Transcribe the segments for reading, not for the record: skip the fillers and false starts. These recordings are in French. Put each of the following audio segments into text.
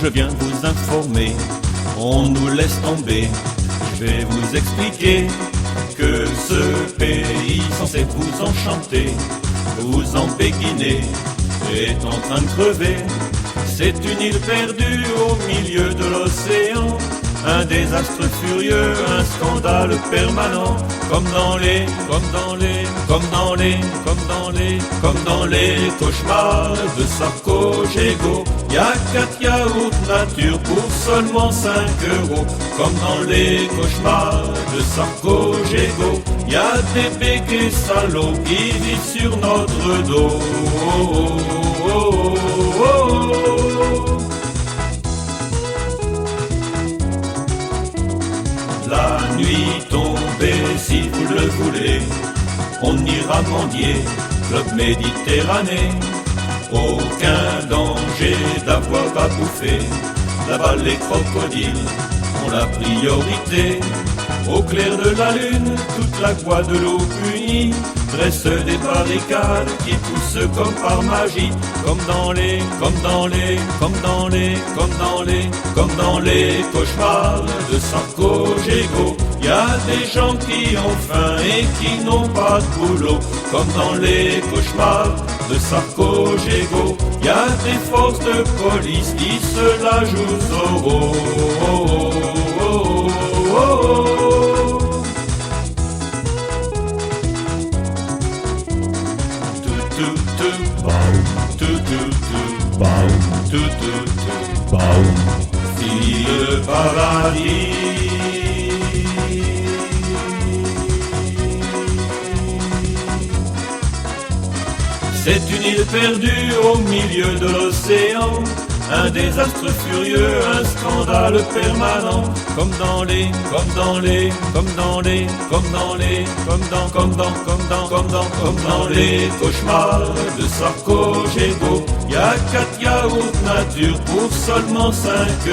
je viens vous informer, on nous laisse tomber. Je vais vous expliquer que ce pays censé vous enchanter, vous embéguiner, est en train de crever. C'est une île perdue au milieu de l'océan, un désastre furieux, un scandale permanent, comme dans les cauchemars de Sarkozy. Y'a 4 yaourts nature pour seulement 5 euros, comme dans les cauchemars de Sarkozy. Y'a des béquets salauds qui vivent sur notre dos. La nuit tombée, si vous le voulez, on ira mendier, club Méditerranée. Aucun danger d'avoir à bouffer, là-bas les crocodiles ont la priorité. Au clair de la lune, toute la Guadeloupe unie dresse des barricades qui poussent comme par magie, comme dans les cauchemars de Sarkozy. Y a des gens qui ont faim et qui n'ont pas de boulot, comme dans les cauchemars de Sarkozy. Y a des forces de police qui se la jouent Zorro. Fille de paradis, c'est une île perdue au milieu de l'océan, un désastre furieux, un scandale permanent, comme dans les cauchemars de Sarkozy. Y a 4 yaourts nature pour seulement 5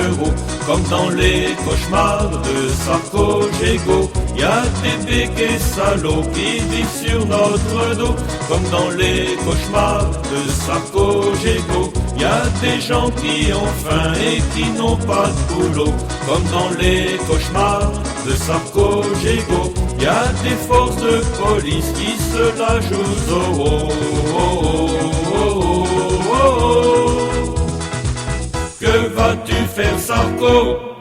euros, comme dans les cauchemars de Sarkozy. Y a des béquets salauds qui vivent sur notre dos, comme dans les cauchemars de Sarkozy. Y a des gens qui ont faim et qui n'ont pas de boulot, comme dans les cauchemars de Sarkozy. Y a des forces de police qui se la jouent Zorro. Que vas-tu faire, Sarko?